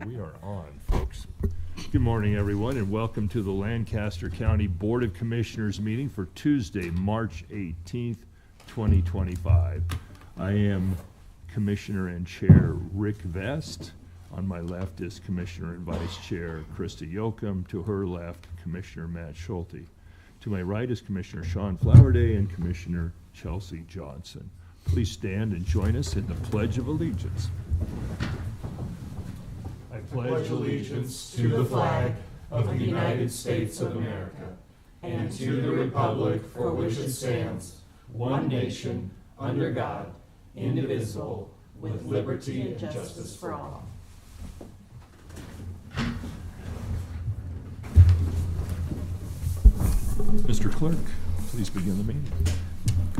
And we are on, folks. Good morning, everyone, and welcome to the Lancaster County Board of Commissioners meeting for Tuesday, March 18th, 2025. I am Commissioner and Chair Rick Vest. On my left is Commissioner and Vice Chair Krista Yoakum. To her left, Commissioner Matt Schulte. To my right is Commissioner Sean Flowerday and Commissioner Chelsea Johnson. Please stand and join us in the Pledge of Allegiance. I pledge allegiance to the flag of the United States of America and to the republic for which it stands, one nation, under God, indivisible, with liberty and justice for all. Mr. Clerk, please begin the meeting.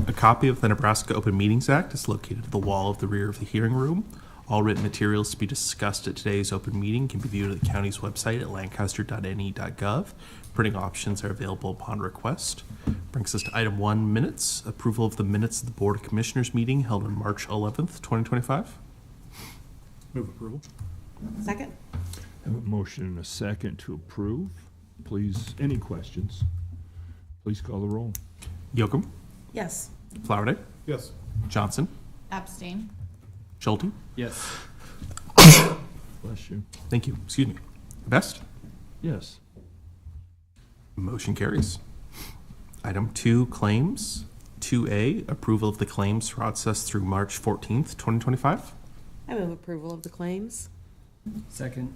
A copy of the Nebraska Open Meetings Act is located at the wall of the rear of the hearing room. All written materials to be discussed at today's open meeting can be viewed at the county's website at lancaster.ne.gov. Printing options are available upon request. Brings us to item 1, minutes. Approval of the minutes of the Board of Commissioners meeting held on March 11th, 2025. Move approval. Second. I have a motion and a second to approve. Please, any questions? Please call the roll. Yoakum, Yes. Flowerday, Yes. Johnson, Abstain. Schulte. Yes. Bless you. Thank you. Excuse me. Best. Yes. Motion carries. Item 2, claims. 2A, approval of the claims process through March 14th, 2025. I move approval of the claims. Second.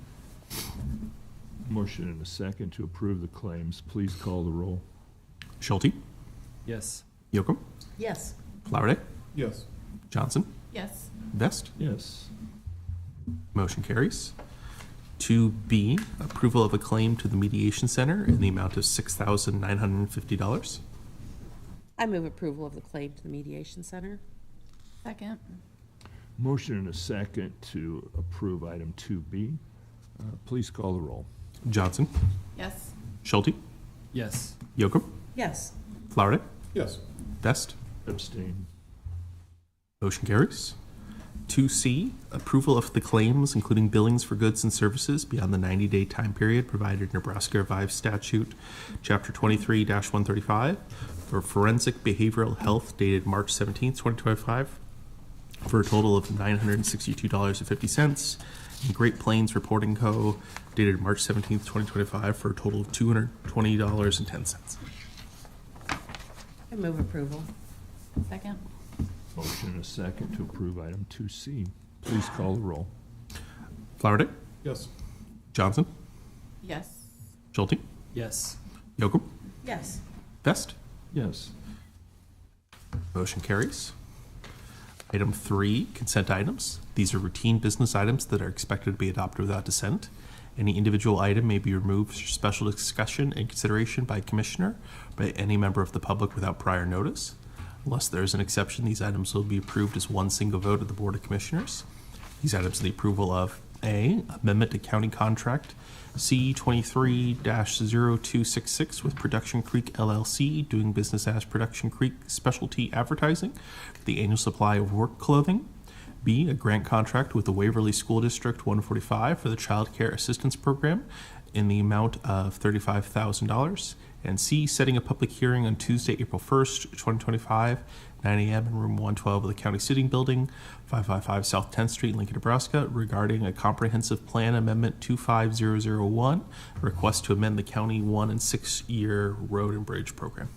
Motion and a second to approve the claims. Please call the roll. Schulte, Yes. Yoakum, Yes. Flowerday, Yes. Johnson, Yes. Best. Yes. Motion carries. 2B, approval of a claim to the Mediation Center in the amount of $6,950. I move approval of the claim to the Mediation Center. Second. Motion and a second to approve item 2B. Please call the roll. Johnson, Yes. Schulte, Yes. Yoakum, Yes. Flowerday, Yes. Best. Abstain. Motion carries. 2C, approval of the claims, including billings for goods and services beyond the 90-day time period provided in Nebraska Revised Statute, Chapter 23-135, for forensic behavioral health dated March 17th, 2025, for a total of $962.50, and Great Plains Reporting Co., dated March 17th, 2025, for a total of $220.10. I move approval. Second. Motion and a second to approve item 2C. Please call the roll. Flowerday, Yes. Johnson, Yes. Schulte, Yes. Yoakum, Yes. Best. Yes. Motion carries. Item 3, consent items. These are routine business items that are expected to be adopted without dissent. Any individual item may be removed for special discussion and consideration by a commissioner by any member of the public without prior notice. Unless there is an exception, these items will be approved as one single vote of the Board of Commissioners. These items are the approval of A, amendment to county contract C23-0266 with Production Creek LLC, doing business as Production Creek Specialty Advertising for the annual supply of work clothing. B, a grant contract with the Waverly School District 145 for the Child Care Assistance Program in the amount of $35,000. And C, setting a public hearing on Tuesday, April 1st, 2025, 9 a.m. in room 112 of the County Sitting Building, 555 South 10th Street, Lincoln, Nebraska, regarding a comprehensive plan amendment 25001, a request to amend the county 1- and 6-year road and bridge program.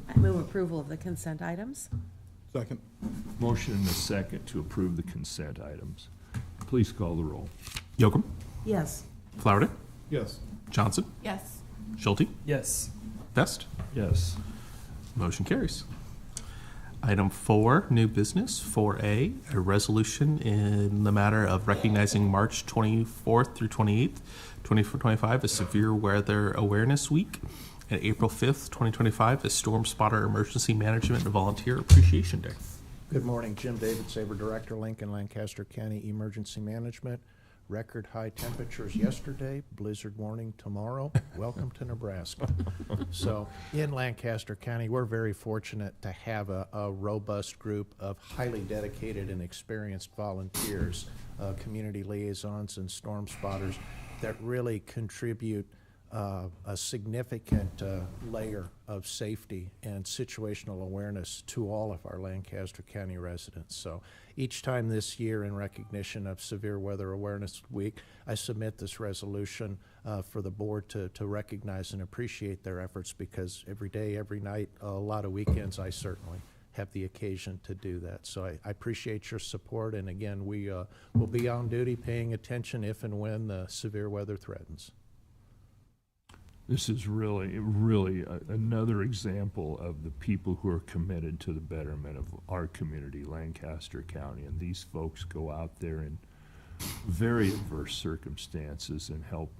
I move approval of the consent items. Second. Motion and a second to approve the consent items. Please call the roll. Yoakum, Yes. Flowerday, Yes. Johnson, Yes. Schulte, Yes. Best. Yes. Motion carries. Item 4, new business. 4A, a resolution in the matter of recognizing March 24th through 28th, 2025 as Severe Weather Awareness Week, and April 5th, 2025 as Storm Spotter Emergency Management and Volunteer Appreciation Day. Good morning, Jim David, Saber Director, Lincoln, Lancaster County Emergency Management. record high temperatures yesterday, blizzard warning tomorrow. Welcome to Nebraska. So in Lancaster County, we're very fortunate to have a robust group of highly dedicated and experienced volunteers, community liaisons and storm spotters that really contribute a significant layer of safety and situational awareness to all of our Lancaster County residents. So each time this year, in recognition of Severe Weather Awareness Week, I submit this resolution for the board to recognize and appreciate their efforts, because every day, every night, a lot of weekends, I certainly have the occasion to do that. So I appreciate your support, and again, we will be on duty paying attention if and when the severe weather threatens. This is really another example of the people who are committed to the betterment of our community, Lancaster County. And these folks go out there in very adverse circumstances and help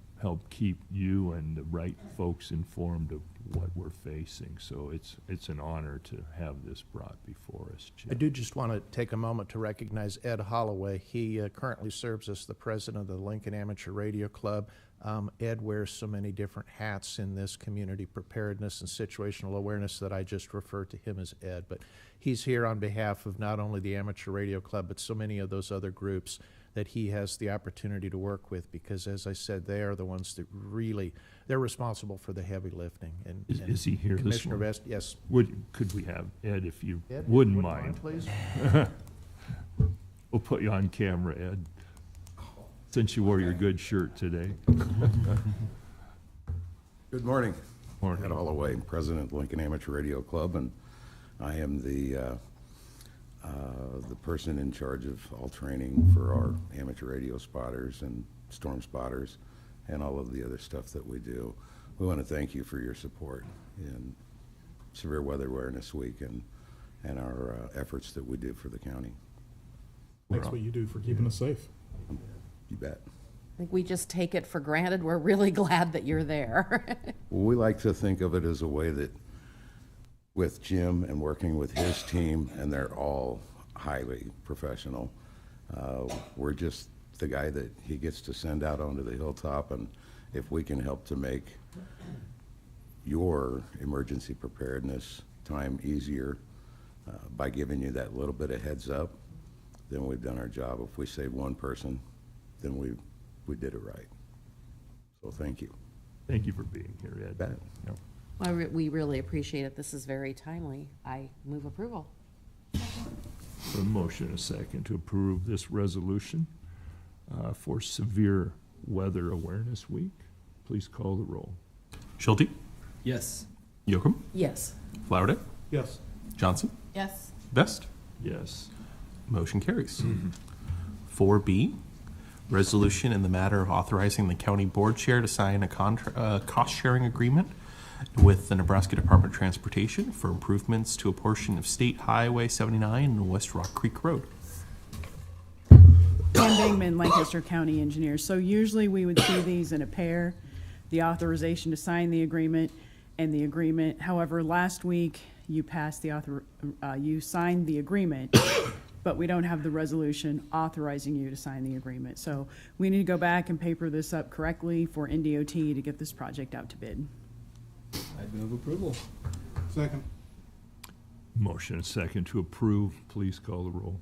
keep you and the right folks informed of what we're facing. So it's an honor to have this brought before us, Jim. I do just want to take a moment to recognize Ed Holloway. He currently serves as the president of the Lincoln Amateur Radio Club. Ed wears so many different hats in this community preparedness and situational awareness that I just refer to him as Ed. But he's here on behalf of not only the Amateur Radio Club, but so many of those other groups that he has the opportunity to work with, because, as I said, they are the ones that really, they're responsible for the heavy lifting. And Is he here this Commissioner morning? Vest, yes. Could we have Ed, if you Ed, wouldn't would mind? please. We'll put you on camera, Ed, since you wore your good shirt today. Good morning. Morning. Ed Holloway, President of Lincoln Amateur Radio Club, and I am the person in charge of all training for our amateur radio spotters and storm spotters and all of the other stuff that we do. We want to thank you for your support in Severe Weather Awareness Week and our efforts that we do for the county. Thanks what you do for keeping us safe. You bet. I think we just take it for granted. We're really glad that you're there. Well, we like to think of it as a way that with Jim and working with his team, and they're all highly professional, we're just the guy that he gets to send out onto the hilltop, and if we can help to make your emergency preparedness time easier by giving you that little bit of heads up, then we've done our job. If we save one person, then we did it right. So thank you. Thank you for being here, Ed. Bet. Yep. Well, we really appreciate it. This is very timely. I move approval. A motion, a second, to approve this resolution for Severe Weather Awareness Week. Please call the roll. Schulte, Yes. Yocum, Yes. Flowerday, Yes. Johnson, Yes. Best. Yes. Motion carries. 4B, resolution in the matter of authorizing the county board chair to sign a cost-sharing agreement with the Nebraska Department of Transportation for improvements to a portion of State Highway 79 and West Rock Creek Road. Pam Bingman, Lancaster County Engineer. So usually we would see these in a pair, the authorization to sign the agreement and the agreement. However, last week you passed you signed the agreement, but we don't have the resolution authorizing you to sign the agreement. So we need to go back and paper this up correctly for NDOT to get this project out to bid. I'd move approval. Second. Motion, a second, to approve. Please call the roll.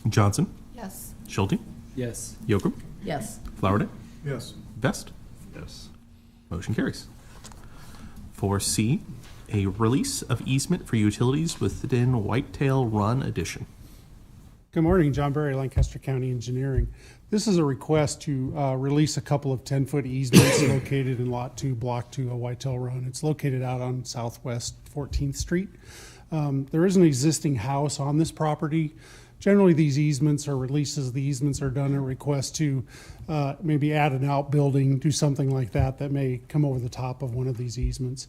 Johnson, Yes. Schulte, Yes. Yocum, Yes. Flowerday, Yes. Best. Yes. Motion carries. 4C, a release of easement for utilities within Whitetail Run Addition. Good morning, John Berry, Lancaster County Engineering. This is a request to release a couple of 10-foot easements located in Lot 2, Block 2 of Whitetail Run. It's located out on Southwest 14th Street. There is an existing house on this property. Generally, these easements or releases, the easements are done at request to maybe add an outbuilding, do something like that may come over the top of one of these easements.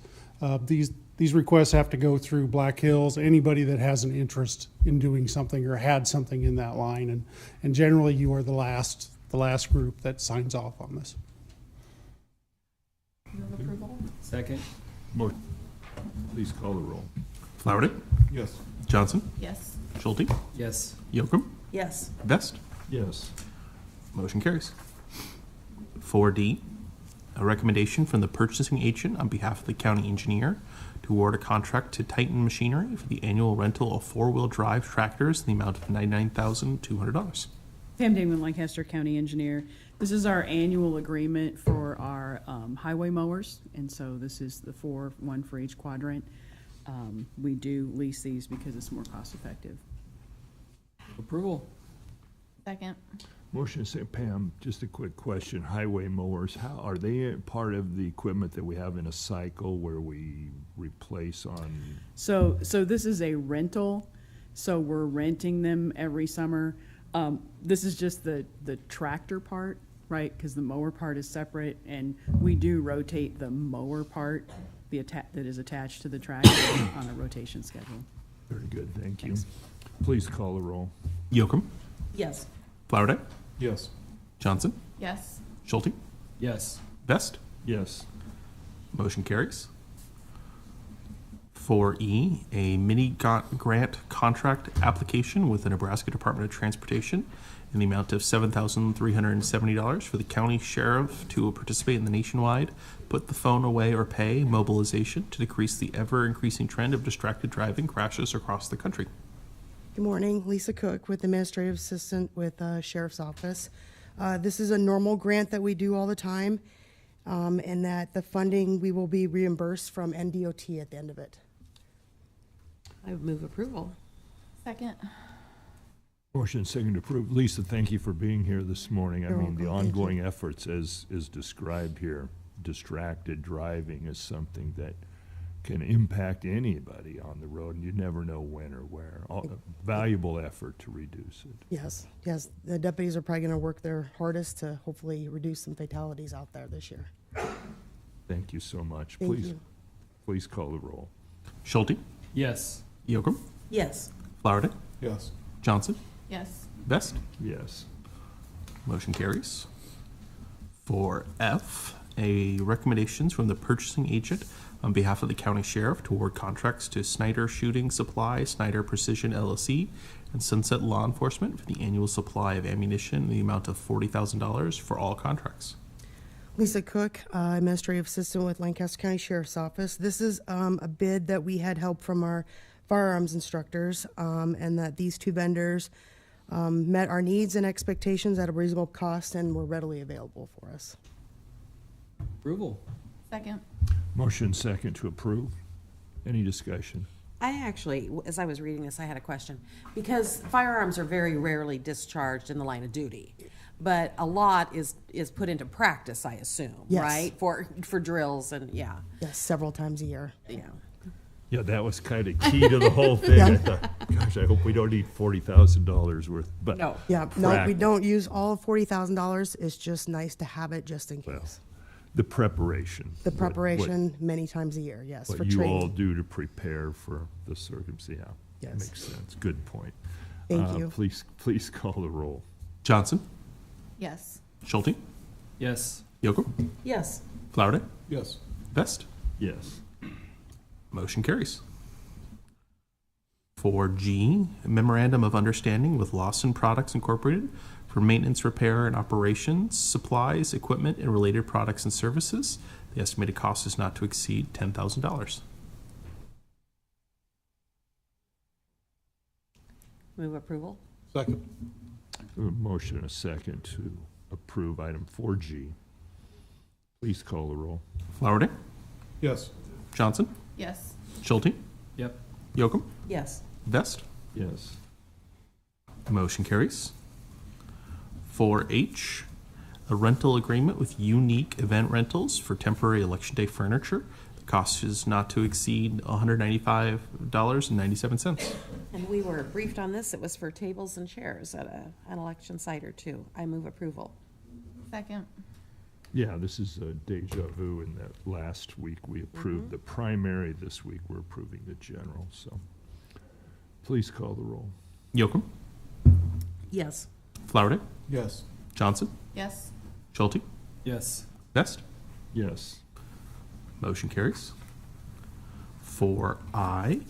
These requests have to go through Black Hills, anybody that has an interest in doing something or had something in that line, and generally you are the last group that signs off on this. Move approval? Second. Motion, please call the roll. Flowerday, Yes. Johnson, Yes. Schulte, Yes. Yocum, Yes. Best. Yes. Motion carries. 4D, a recommendation from the purchasing agent on behalf of the county engineer to award a contract to Titan Machinery for the annual rental of four-wheel drive tractors in the amount of $99,200. Pam Damon, Lancaster County Engineer. This is our annual agreement for our highway mowers, and so this is the one for each quadrant. We do lease these because it's more cost-effective. Approval. Second. Motion say, Pam, just a quick question. Highway mowers, how, are they a part of the equipment that we have in a cycle where we replace on? So this is a rental, so we're renting them every summer. This is just the tractor part, right? Because the mower part is separate, and we do rotate the mower part, that is attached to the tractor on a rotation schedule. Very good, thank you. Thanks. Please call the roll. Yocum, Yes. Flowerday, Yes. Johnson, Yes. Schulte, Yes. Best. Yes. Motion carries. 4E, a mini grant contract application with the Nebraska Department of Transportation in the amount of $7,370 for the county sheriff to participate in the nationwide Put the Phone Away or Pay mobilization to decrease the ever-increasing trend of distracted driving crashes across the country. Good morning, Lisa Cook with Administrative Assistant with Sheriff's Office. This is a normal grant that we do all the time, and that the funding, we will be reimbursed from NDOT at the end of it. I would move approval. Second. Motion second to approve. Lisa, thank you for being here this morning. You're I mean, the welcome. Thank you. ongoing efforts as is described here, distracted driving is something that can impact anybody on the road, and you never know when or where. Valuable effort to reduce it. Yes, yes, the deputies are probably going to work their hardest to hopefully reduce some fatalities out there this year. Thank you so much. Thank Please, you. please call the roll. Schulte, Yes. Yocum, Yes. Flowerday, Yes. Johnson, Yes. Best. Yes. Motion carries. 4F, a recommendations from the purchasing agent on behalf of the county sheriff to award contracts to Snyder Shooting Supply, Snyder Precision LLC, and Sunset Law Enforcement for the annual supply of ammunition in the amount of $40,000 for all contracts. Lisa Cook, Administrative Assistant with Lancaster County Sheriff's Office. This is a bid that we had help from our firearms instructors, and that these two vendors met our needs and expectations at a reasonable cost and were readily available for us. Approval. Second. Motion second to approve. Any discussion? I actually, as I was reading this, I had a question. Because firearms are very rarely discharged in the line of duty, but a lot is put into practice, I assume, Yes. right? For drills and, yeah, Yes, several times a year. yeah. Yeah, that was kind of key to the whole thing. I thought, gosh, I hope we don't need $40,000 worth, but. No. Yeah, no, we Practice. don't use all of $40,000. It's just nice to have it just in Well, case. The preparation. The what- preparation many times a year, yes, What for you all training. do to prepare for the circumstance, yeah. Yes. Makes sense. Good point. Thank you. Please call the roll. Johnson, Yes. Schulte, Yes. Yocum, Yes. Flowerday, Yes. Best. Yes. Motion carries. 4G, Memorandum of Understanding with Lawson Products Incorporated for maintenance, repair, and operations, supplies, equipment, and related products and services. The estimated cost is not to exceed $10,000. Move approval. Second. A motion and a second to approve item 4G. Please call the roll. Flowerday, Yes. Johnson, Yes. Schulte, Yep. Yocum, Yes. Best. Yes. Motion carries. 4H, a rental agreement with Unique Event Rentals for temporary Election Day furniture. The cost is not to exceed $195.97. And we were briefed on this. It was for tables and chairs at an election site or two. I move approval. Second. Yeah, this is a deja vu in that last week we approved the primary. This week we're approving the general, so. Please call the roll. Yocum, Yes. Flowerday, Yes. Johnson, Yes. Schulte, Yes. Best. Yes. Motion carries. 4I,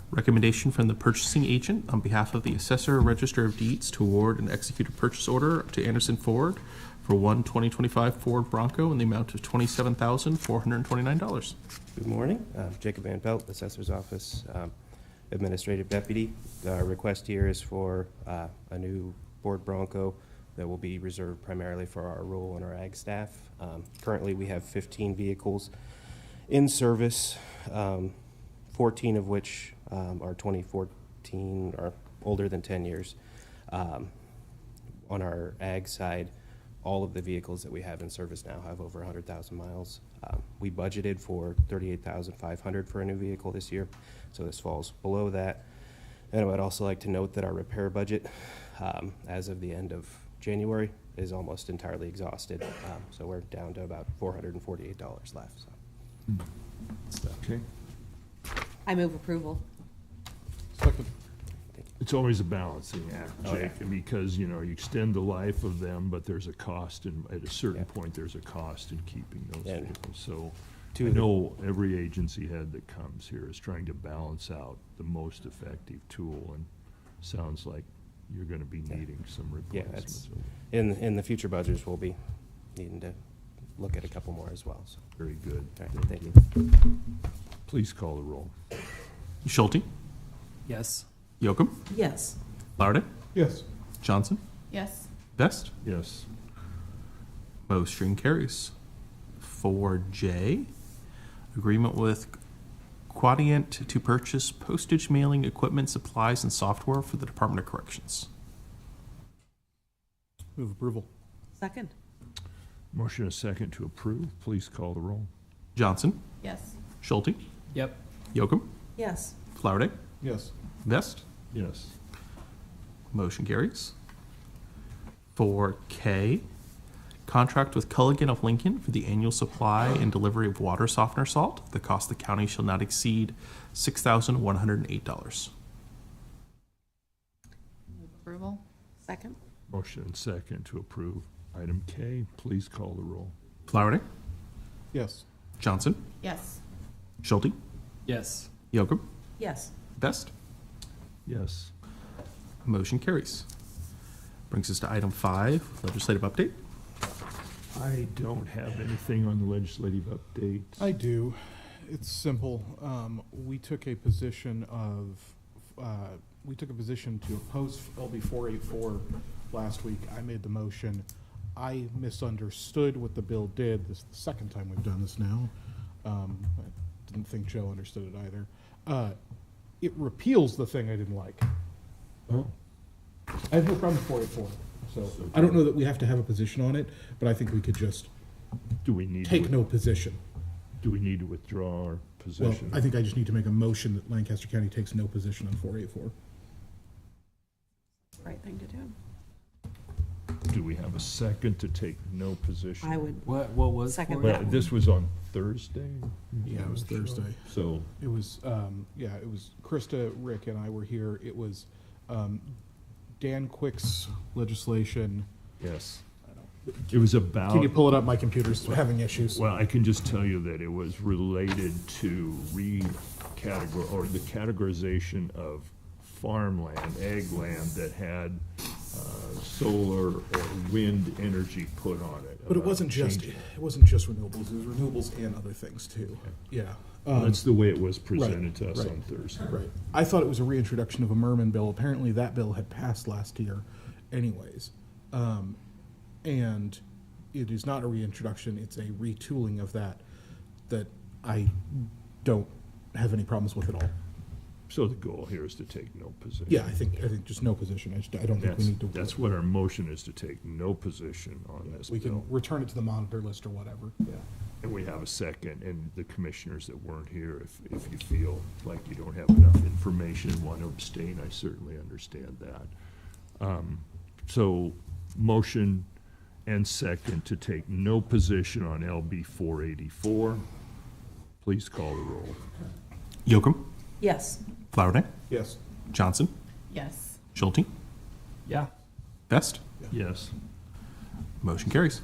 recommendation from the purchasing agent on behalf of the Assessor Register of Deeds to award and execute a purchase order to Anderson Ford for one 2025 Ford Bronco in the amount of $27,429. Good morning. Jacob Van Pelt, Assessor's Office, Administrative Deputy. The request here is for a new Ford Bronco that will be reserved primarily for our rural and our ag staff. Currently, we have 15 vehicles in service, 14 of which are 2014 or older than 10 years. On our ag side, all of the vehicles that we have in service now have over 100,000 miles. We budgeted for $38,500 for a new vehicle this year, so this falls below that. And I would also like to note that our repair budget, as of the end of January, is almost entirely exhausted. So we're down to about $448 left. So. Okay. I move approval. Second. It's always a balancing act, Oh, yeah. Jake, because, you extend the life of them, but there's a cost, and at a certain Yeah. point, there's a cost in keeping those And vehicles. So two I of the- know every agency head that comes here is trying to balance out the most effective tool, and sounds like you're gonna be needing some Yeah, replacements. in the future budgets, we'll be needing to look at a couple more as well. So. Very good. All right, thank you. Please call the roll. Schulte, Yes. Yocum, Yes. Flowerday, Yes. Johnson, Yes. Best. Yes. Motion carries. 4J, agreement with Quadient to purchase postage mailing equipment, supplies, and software for the Department of Corrections. Move approval. Second. Motion and a second to approve. Please call the roll. Johnson, Yes. Schulte, Yep. Yocum, Yes. Flowerday, Yes. Best. Yes. Motion carries. 4K, contract with Culligan of Lincoln for the annual supply and delivery of water softener salt. The cost of the county shall not exceed $6,108. Move approval. Second. Motion and second to approve. Item K, please call the roll. Flowerday, Yes. Johnson, Yes. Schulte, Yes. Yocum, Yes. Best. Yes. Motion carries. Brings us to item 5, legislative update. I don't have anything on the legislative update. I do. It's simple. We took a position to oppose LB 484 last week. I made the motion. I misunderstood what the bill did. This is the second time we've done this now. I didn't think Joe understood it either. It repeals the thing I didn't like. Oh. I have no problem with 484. So I don't know that we have to have a position on it, but I think we could just Do we need take to, no position. do we need to withdraw our Well, position? I think I just need to make a motion that Lancaster County takes no position on 484. Right thing to do. Do we have a second to take no position? I would What was Second for it? that. This was on Thursday? Yeah, it was Thursday. So, It was, it was Krista, Rick, and I were here. It was Dan Quick's legislation. yes. It was about. Can you pull it up? My computer's having issues. Well, I can just tell you that it was related to the categorization of farmland, ag land that had solar or wind energy put on it. But it wasn't just renewables. It was renewables and other things too. Yeah. That's the way it was presented right, to us right, on Thursday. Right. I thought it was a reintroduction of a Merman bill. Apparently that bill had passed last year anyways. And it is not a reintroduction, it's a retooling of that I don't have any problems with at all. So the goal here is to take no position. Yeah, I think just no position. I don't think we need to. That's what our motion is, to take no position on this We bill. can return it to the monitor list or whatever. Yeah. And we have a second, and the commissioners that weren't here, if you feel like you don't have enough information and want to abstain, I certainly understand that. So, motion and second to take no position on LB 484. Please call the roll. Yocum, Yes. Flowerday, Yes. Johnson, Yes. Schulte, Yeah. Best. Yes. Motion carries.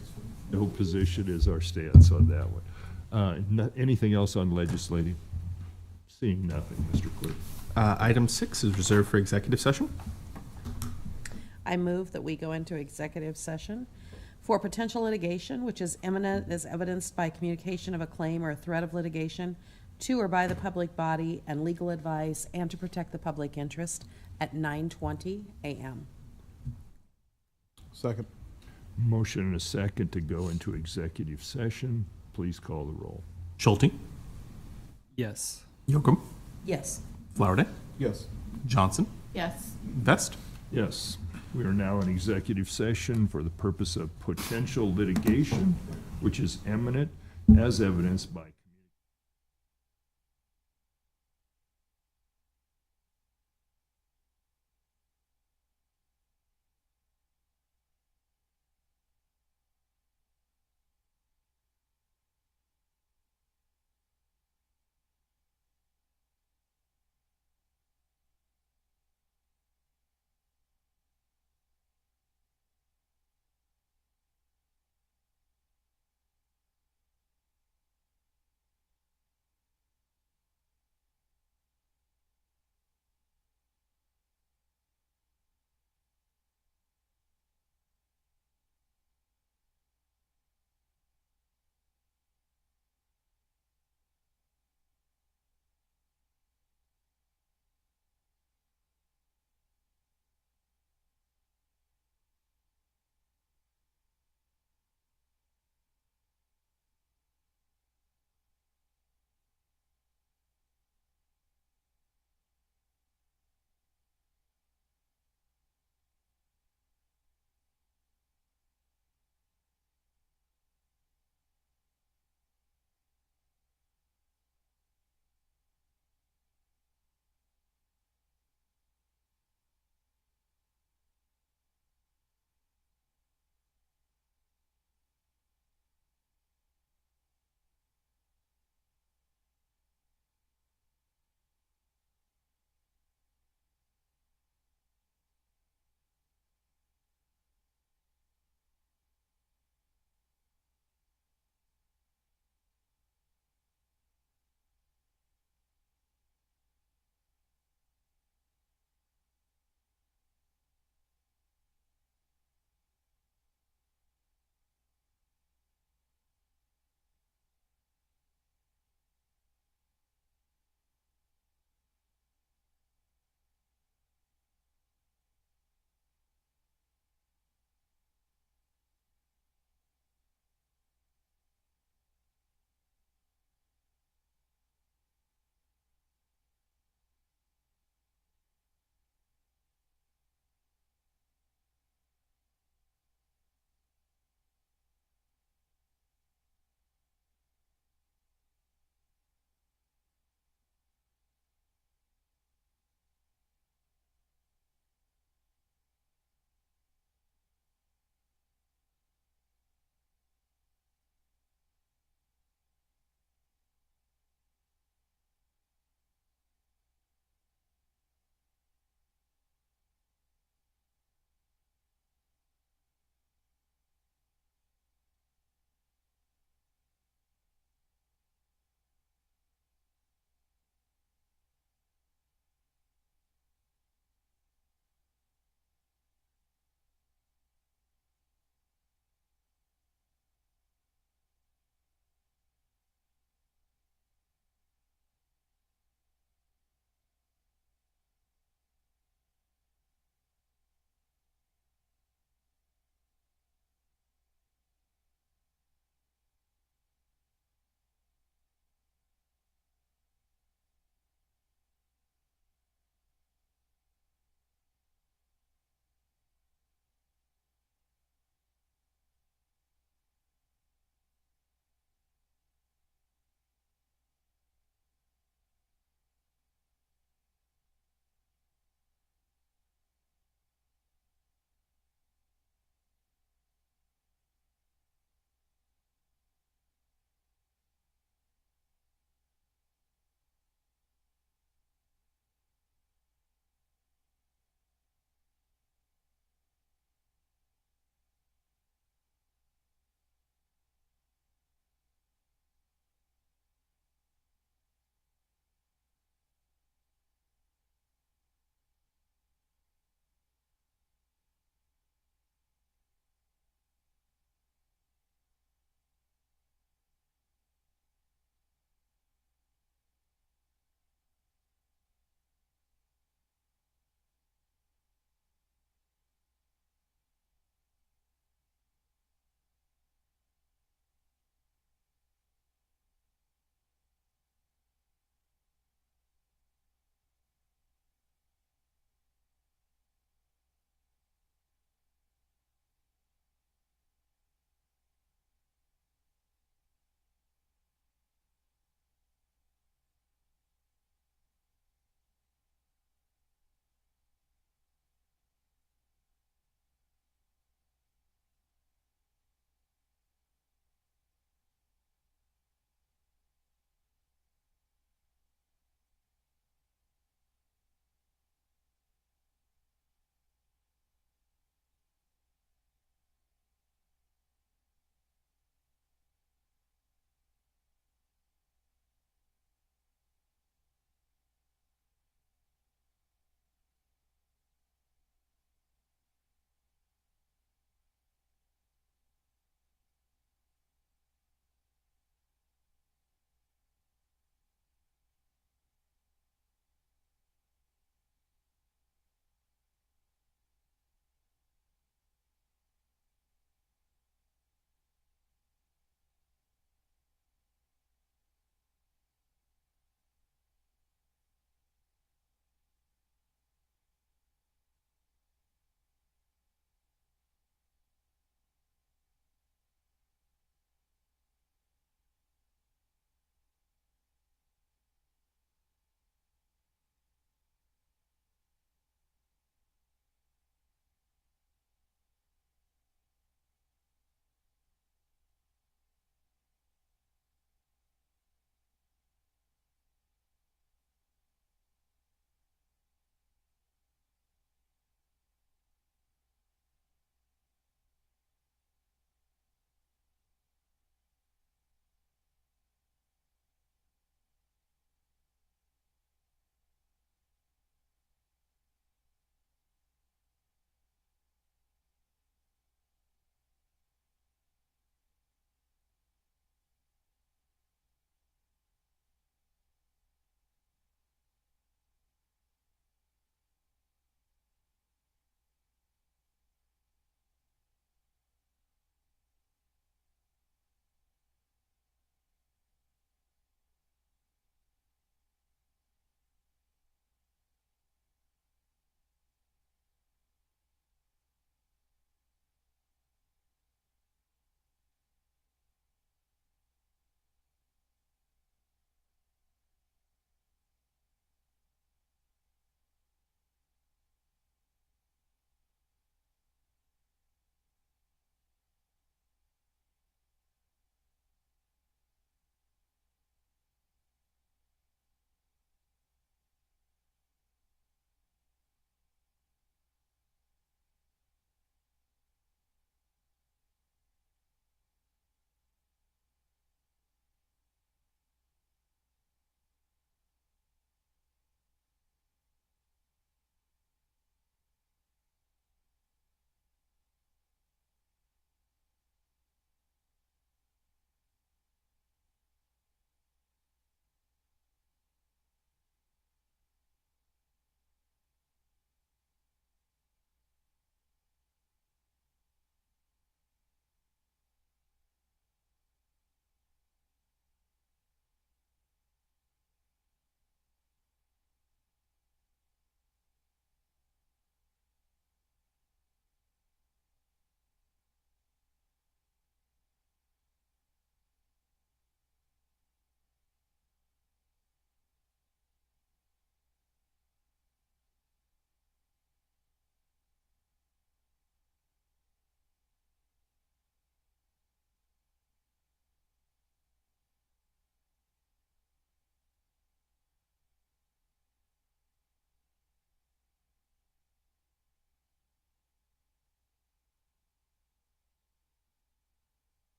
No position is our stance on that one. Anything else on legislative? Seeing nothing, Mr. Clerk. Item 6 is reserved for executive session. I move that we go into executive session for potential litigation which is imminent as evidenced by communication of a claim or a threat of litigation to or by the public body and legal advice and to protect the public interest at 9:20 a.m. Second. Motion and a second to go into executive session. Please call the roll. Schulte, Yes. Yocum, Yes. Flowerday, Yes. Johnson, Yes. Vest. Yes, we are now in executive session for the purpose of potential litigation, which is imminent as evidenced by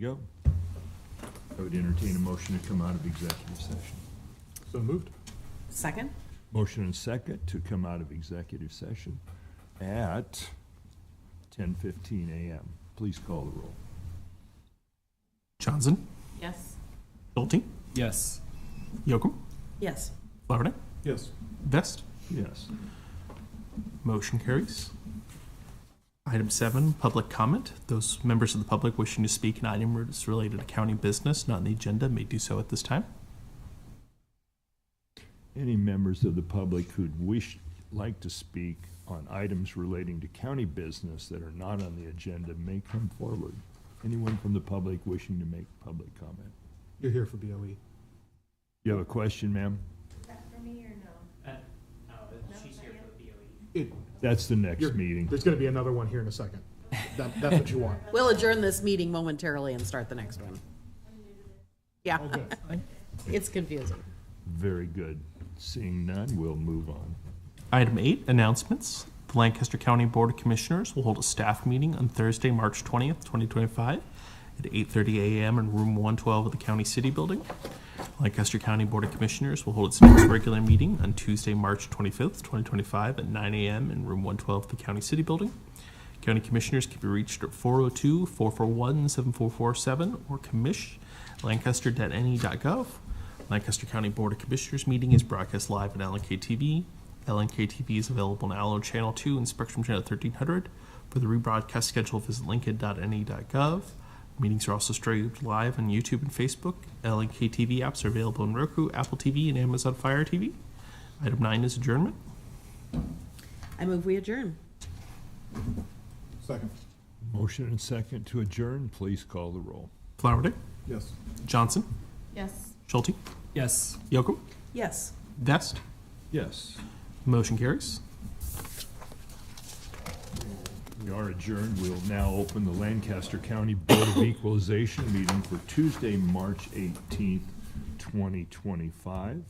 go. I would entertain a motion to come out of executive session. So moved. Second? Motion and second to come out of executive session at 10:15 a.m. Please call the roll. Johnson, Yes. Schulte, Yes. Yocum, Yes. Flowerday, Yes. Vest. Yes. Motion carries. Item 7, public comment. Those members of the public wishing to speak an item related to county business not on the agenda may do so at this time. Any members of the public who'd like to speak on items relating to county business that are not on the agenda may come forward. Anyone from the public wishing to make public comment? You're here for BOE. You have a question, ma'am? That's the next meeting. There's going to be another one here in a second. That's what you want. We'll adjourn this meeting momentarily and start the next one. Yeah. It's confusing. Very good. Seeing none, we'll move on. Item 8, announcements. The Lancaster County Board of Commissioners will hold a staff meeting on Thursday, March 20th, 2025 at 8:30 a.m. in room 112 of the County City Building. Lancaster County Board of Commissioners will hold its next regular meeting on Tuesday, March 25th, 2025 at 9 a.m. in room 112 of the County City Building. County Commissioners can be reached at 402-441-7447 or commish@lancaster.ne.gov. Lancaster County Board of Commissioners meeting is broadcast live on LNK-TV. LNK-TV is available on Allo Channel 2 and Spectrum Channel 1300. For the rebroadcast schedule, visit lincoln.ne.gov. Meetings are also streamed live on YouTube and Facebook. LNK-TV apps are available on Roku, Apple TV, and Amazon Fire TV. Item 9 is adjournment. I move we adjourn. Second. Motion and second to adjourn. Please call the roll. Flowerday, Yes. Johnson, Yes. Schulte, Yes. Yocum, Yes. Vest. Yes. Motion carries. We are adjourned. We'll now open the Lancaster County Board of Equalization meeting for Tuesday, March 18th, 2025.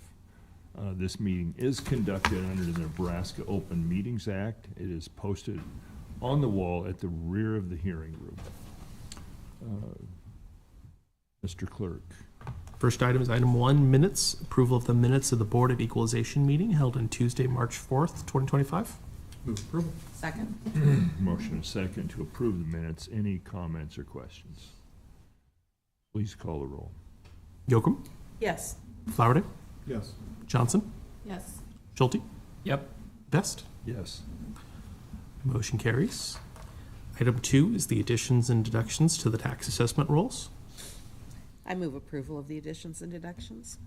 This meeting is conducted under the Nebraska Open Meetings Act. It is posted on the wall at the rear of the hearing room. Mr. Clerk. First item is item 1, minutes. Approval of the minutes of the Board of Equalization meeting held on Tuesday, March 4th, 2025. Move approval. Second? Motion and second to approve the minutes. Any comments or questions? Please call the roll. Yocum, Yes. Flowerday, Yes. Johnson, Yes. Schulte, Yep. Vest. Yes. Motion carries. Item 2 is the additions and deductions to the tax assessment rolls. I move approval of the additions and deductions.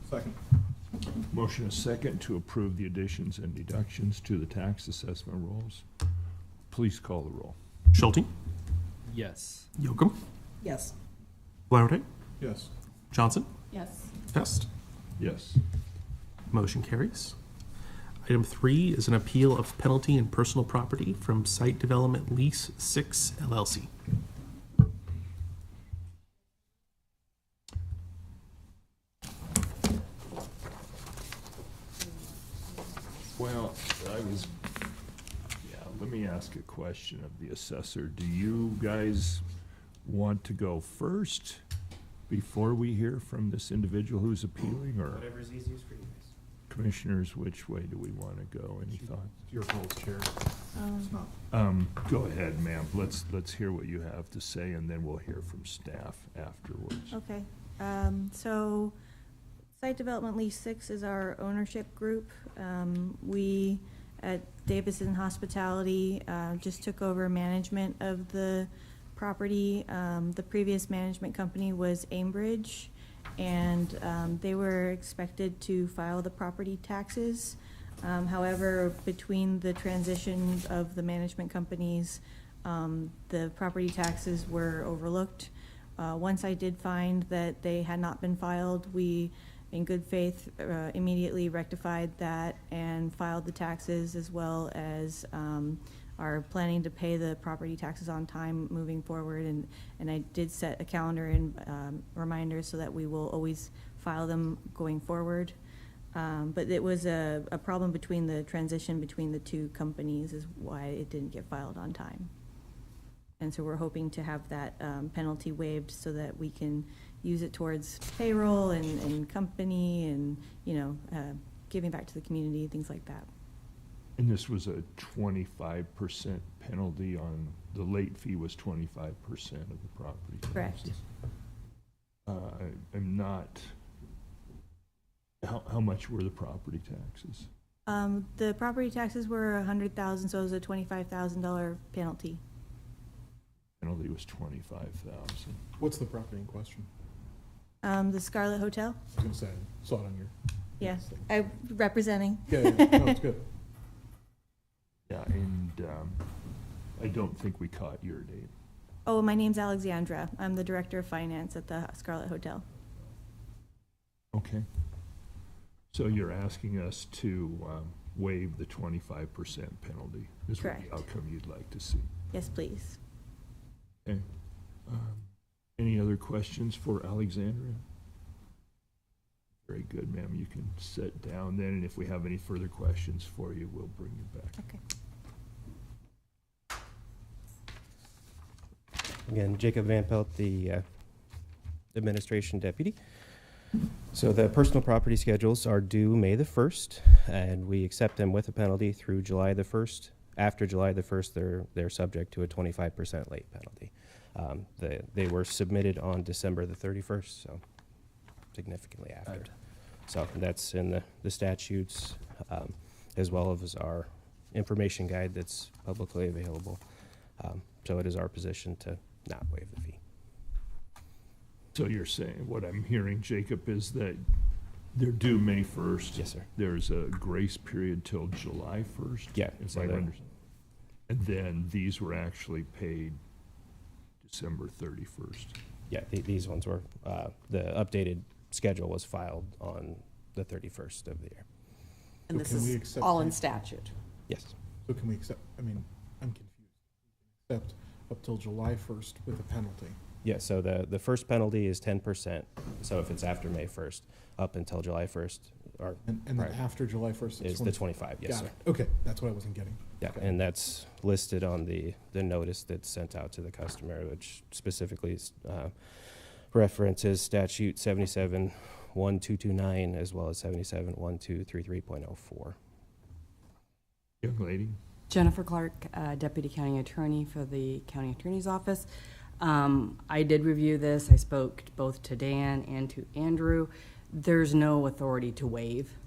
Second. Motion is second to approve the additions and deductions to the tax assessment rolls. Please call the roll. Schulte, Yes. Yocum, Yes. Flowerday, Yes. Johnson, Yes. Vest. Yes. Motion carries. Item 3 is an appeal of penalty and personal property from Site Development Lease 6 LLC. Well, let me ask a question of the assessor. Do you guys want to go first before we hear from this individual who's appealing, or Whatever's easiest for you guys. commissioners, which way do we want to go? Any thoughts? It's your call, Chair. It's not. Go ahead, ma'am. Let's hear what you have to say, and then we'll hear from staff afterwards. Okay, so Site Development Lease 6 is our ownership group. We at Davison Hospitality just took over management of the property. The previous management company was Aimbridge, and they were expected to file the property taxes. However, between the transition of the management companies, the property taxes were overlooked. Once I did find that they had not been filed, we, in good faith, immediately rectified that and filed the taxes, as well as are planning to pay the property taxes on time moving forward. And I did set a calendar and reminders so that we will always file them going forward. But it was a problem between the transition between the two companies is why it didn't get filed on time. And so we're hoping to have that penalty waived so that we can use it towards payroll and company and, you know, giving back to the community, things like that. And this was a 25% penalty on, the late fee was 25% of the property taxes. Correct. I'm not, how much were the property taxes? The property taxes were $100,000, so it was a $25,000 penalty. Penalty was 25,000. What's the property in question? The Scarlet Hotel? I was gonna say, I saw it on your. Yeah, I'm representing. Yeah, no, it's good. Yeah, and I don't think we caught your name. Oh, my name's Alexandra. I'm the Director of Finance at the Scarlet Hotel. Okay. So you're asking us to waive the 25% penalty? Is what Correct. the outcome you'd like to see? Yes, please. Okay. Any other questions for Alexandria? Very good, ma'am. You can sit down then, and if we have any further questions for you, we'll bring you back. Okay. Again, Jacob Van Pelt, the administration deputy. So the personal property schedules are due May the 1st, and we accept them with a penalty through July the 1st. After July the 1st, they're subject to a 25% late penalty. They were submitted on December the 31st, so significantly after. Right. So that's in the statutes, as well as our information guide that's publicly available. So it is our position to not waive the fee. So you're saying, what I'm hearing, Jacob, is that they're due May 1st? Yes, sir. There's a grace period till July 1st? Yeah, If so I they're- understand. And then these were actually paid December 31st? Yeah, these ones were, the updated schedule was filed on the 31st of the year. And So this can we is accept all in that? statute. Yes. So can we accept, I mean, I'm confused. Accept up till July 1st with a penalty. Yeah, so the first penalty is 10%, so if it's after May 1st, up until July 1st, or And then Right. after July 1st, is the 25, yes, Got sir. it. Okay, that's what I wasn't getting. Yeah, Okay. and that's listed on the notice that's sent out to the customer, which specifically references statute 77-1229 as well as 77-1233.04. Young lady? Jennifer Clark, Deputy County Attorney for the County Attorney's Office. I did review this. I spoke both to Dan and to Andrew. There's no authority to waive.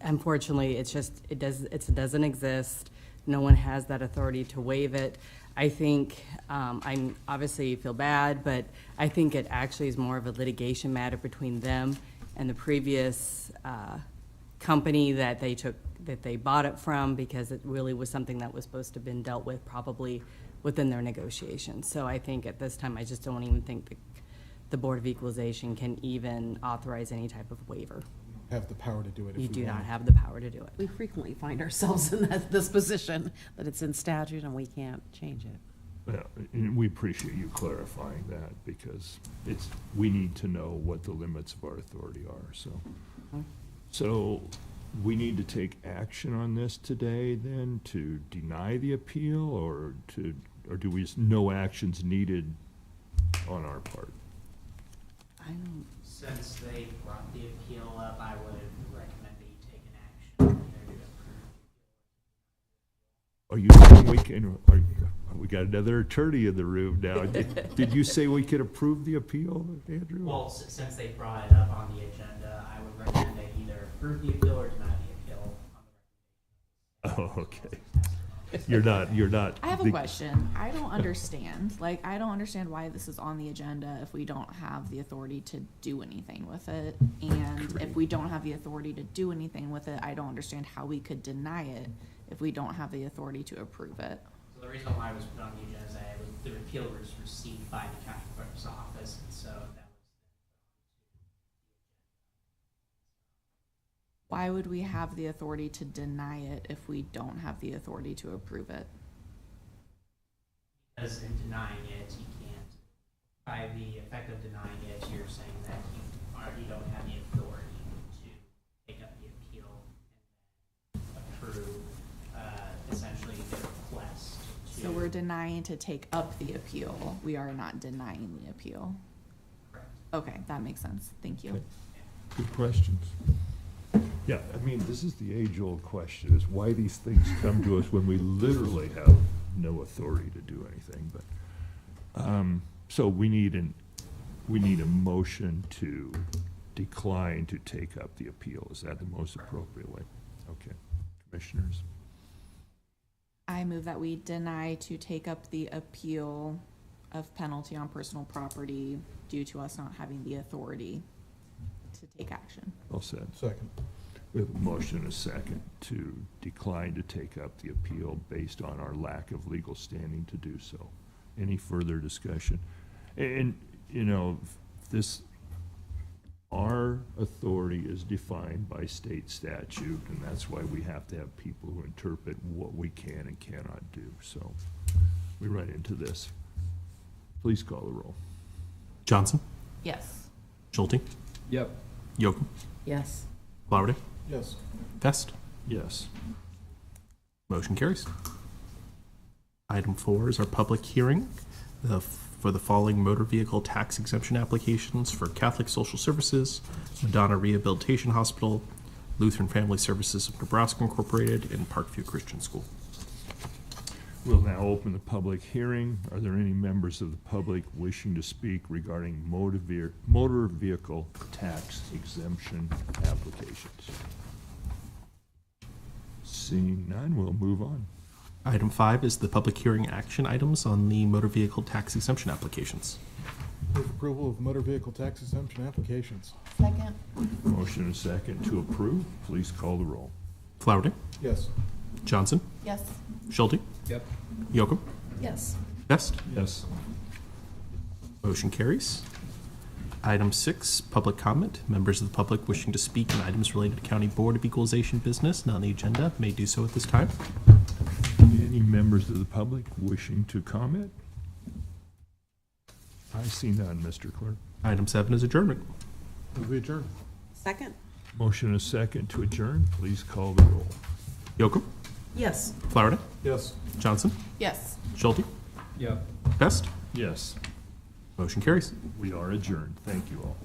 Unfortunately, it doesn't exist. No one has that authority to waive it. I think, I obviously feel bad, but I think it actually is more of a litigation matter between them and the previous company that they bought it from, because it really was something that was supposed to have been dealt with probably within their negotiations. So I think at this time, I just don't even think the Board of Equalization can even authorize any type of waiver. Have the power to do it if we You want. do not have the power to do it. We frequently find ourselves in this position, that it's in statute and we can't change it. Well, and we appreciate you clarifying that, because we need to know what the limits of our authority are, so. So we need to take action on this today then to deny the appeal, or do we, no actions needed on our part? I don't, Since they brought the appeal up, I would recommend that you take an action either to approve. Are you saying we can, we got another attorney in the room now. Did you say we could approve the appeal, Andrew? Well, since they brought it up on the agenda, I would recommend that you either approve the appeal or deny the appeal on the Oh, okay. You're not. I have a question. I don't understand. Like, I don't understand why this is on the agenda if we don't have the authority to do anything with it. And if we don't have the authority to do anything with it, I don't understand how we could deny it if we don't have the authority to approve it. So the reason why it was put on the agenda is that the appeal was received by the county clerk's office, and so that was. Why would we have the authority to deny it if we don't have the authority to approve it? Because in denying it, you can't, by the effect of denying it, you're saying that you don't have the authority to take up the appeal and approve, essentially the request to. So we're we're denying to take up the appeal. We are not denying the appeal. Okay, that makes sense. Thank you. Okay. Good questions. Yeah, I mean, this is the age-old question, is why these things come to us when we literally have no authority to do anything, but, so we need a motion to decline to take up the appeal. Is that the most appropriate way? Okay. Commissioners? I move that we deny to take up the appeal of penalty on personal property due to us not having the authority to take action. Well said. Second. We have a motion and a second to decline to take up the appeal based on our lack of legal standing to do so. Any further discussion? And, you know, our authority is defined by state statute, and that's why we have to have people who interpret what we can and cannot do. So we run into this. Please call the roll. Johnson, Yes. Schulte, Yep. Yocum, Yes. Flowerday, Yes. Vest. Yes. Motion carries. Item 4 is our public hearing for the following motor vehicle tax exemption applications for Catholic Social Services, Madonna Rehabilitation Hospital, Lutheran Family Services of Nebraska Incorporated, and Parkview Christian School. We'll now open the public hearing. Are there any members of the public wishing to speak regarding motor vehicle tax exemption applications? Seeing none, we'll move on. Item 5 is the public hearing action items on the motor vehicle tax exemption applications. Move approval of motor vehicle tax exemption applications. Second. Motion and second to approve. Please call the roll. Flowerday, Yes. Johnson, Yes. Schulte, Yep. Yocum, Yes. Vest. Yes. Motion carries. Item 6, public comment. Members of the public wishing to speak on items related to County Board of Equalization business not on the agenda may do so at this time. Any members of the public wishing to comment? I see none, Mr. Clerk. Item 7 is adjournment. Move adjourn. Second? Motion and a second to adjourn. Please call the roll. Yocum, Yes. Flowerday, Yes. Johnson, Yes. Schulte, Yep. Vest. Yes, Motion carries. we are adjourned. Thank you all.